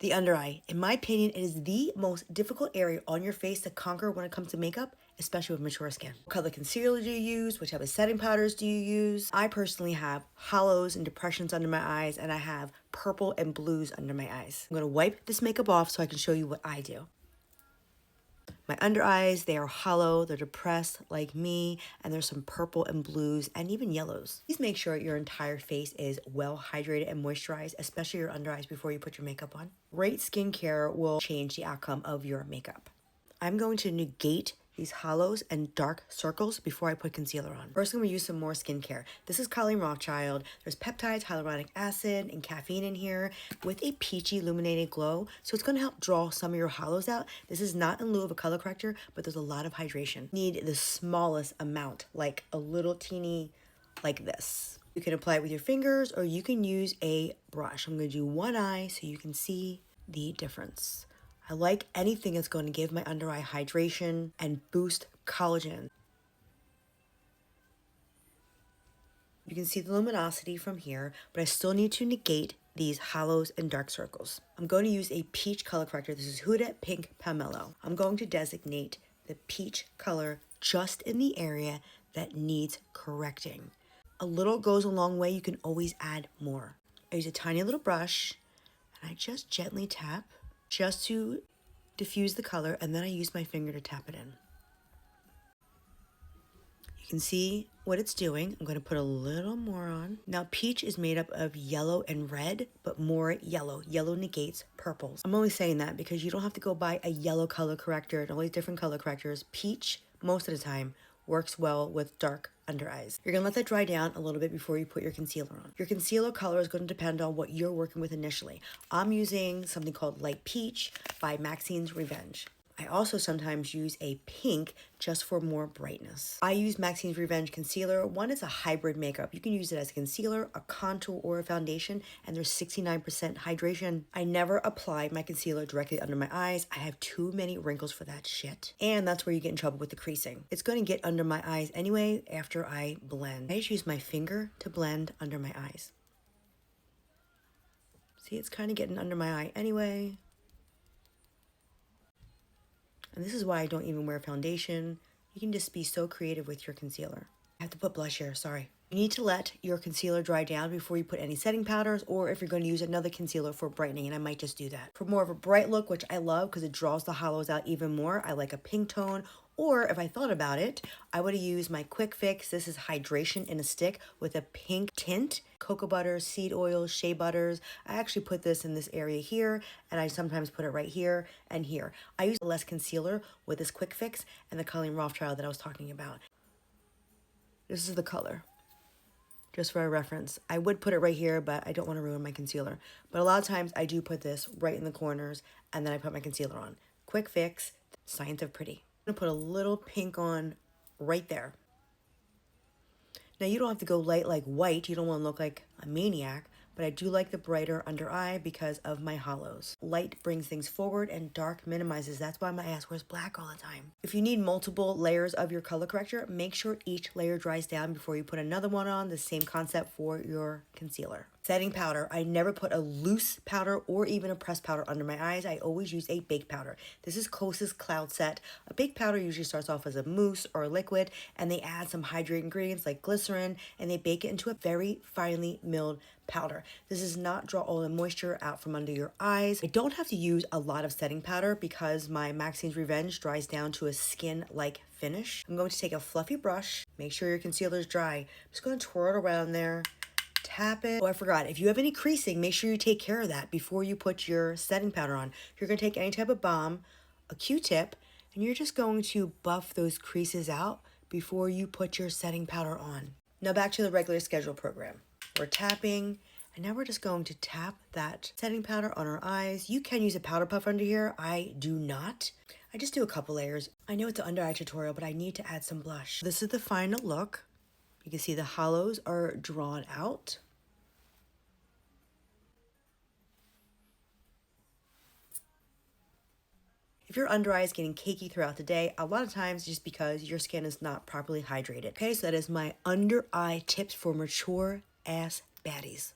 The under eye. In my opinion, it is the most difficult area on your face to conquer when it comes to makeup, especially with mature skin. What color concealer do you use? Which type of setting powders do you use? I personally have hollows and depressions under my eyes, and I have purple and blues under my eyes. I'm gonna wipe this makeup off so I can show you what I do. My under eyes, they are hollow, they're depressed like me, and there's some purple and blues and even yellows. Please make sure your entire face is well hydrated and moisturized, especially your under eyes before you put your makeup on. Great skincare will change the outcome of your makeup. I'm going to negate these hollows and dark circles before I put concealer on. First, I'm gonna use some more skincare. This is Colleen Rothschild. There's peptides, hyaluronic acid, and caffeine in here with a peachy illuminated glow. So it's gonna help draw some of your hollows out. This is not in lieu of a color corrector, but there's a lot of hydration. Need the smallest amount, like a little teeny, like this. You can apply it with your fingers or you can use a brush. I'm gonna do one eye so you can see the difference. I like anything that's going to give my under eye hydration and boost collagen. You can see the luminosity from here, but I still need to negate these hollows and dark circles. I'm going to use a peach color corrector. This is Huda Pink Pomelo. I'm going to designate the peach color just in the area that needs correcting. A little goes a long way. You can always add more. I use a tiny little brush and I just gently tap just to diffuse the color, and then I use my finger to tap it in. You can see what it's doing. I'm going to put a little more on. Now, peach is made up of yellow and red, but more yellow. Yellow negates purples. I'm only saying that because you don't have to go buy a yellow color corrector and all these different color correctors. Peach, most of the time, works well with dark under eyes. You're gonna let that dry down a little bit before you put your concealer on. Your concealer color is gonna depend on what you're working with initially. I'm using something called Light Peach by Maxine's Revenge. I also sometimes use a pink just for more brightness. I use Maxine's Revenge concealer. One is a hybrid makeup. You can use it as a concealer, a contour, or a foundation, and there's 69% hydration. I never apply my concealer directly under my eyes. I have too many wrinkles for that shit. And that's where you get in trouble with the creasing. It's going to get under my eyes anyway after I blend. I just use my finger to blend under my eyes. See, it's kind of getting under my eye anyway. And this is why I don't even wear foundation. You can just be so creative with your concealer. I have to put blush here, sorry. You need to let your concealer dry down before you put any setting powders, or if you're going to use another concealer for brightening, and I might just do that. For more of a bright look, which I love because it draws the hollows out even more, I like a pink tone, or if I thought about it, I would use my Quick Fix. This is hydration in a stick with a pink tint. Cocoa butter, seed oil, shea butters. I actually put this in this area here, and I sometimes put it right here and here. I use less concealer with this Quick Fix and the Colleen Rothschild that I was talking about. This is the color, just for a reference. I would put it right here, but I don't want to ruin my concealer. But a lot of times I do put this right in the corners, and then I put my concealer on. Quick Fix, Science of Pretty. I'm gonna put a little pink on right there. Now, you don't have to go light like white. You don't want to look like a maniac, but I do like the brighter under eye because of my hollows. Light brings things forward and dark minimizes. That's why my ass wears black all the time. If you need multiple layers of your color corrector, make sure each layer dries down before you put another one on. The same concept for your concealer. Setting powder. I never put a loose powder or even a pressed powder under my eyes. I always use a baked powder. This is Kosas Cloud Set. A baked powder usually starts off as a mousse or a liquid, and they add some hydrating ingredients like glycerin, and they bake it into a very finely milled powder. This does not draw all the moisture out from under your eyes. I don't have to use a lot of setting powder because my Maxine's Revenge dries down to a skin-like finish. I'm going to take a fluffy brush. Make sure your concealer is dry. I'm just going to twirl it around there. Tap it. Oh, I forgot. If you have any creasing, make sure you take care of that before you put your setting powder on. You're going to take any type of balm, a Q-tip, and you're just going to buff those creases out before you put your setting powder on. Now back to the regular schedule program. We're tapping, and now we're just going to tap that setting powder on our eyes. You can use a powder puff under here. I do not. I just do a couple layers. I know it's an under eye tutorial, but I need to add some blush. This is the final look. You can see the hollows are drawn out. If your under eye is getting cakey throughout the day, a lot of times just because your skin is not properly hydrated. Okay, so that is my under eye tips for mature ass baddies.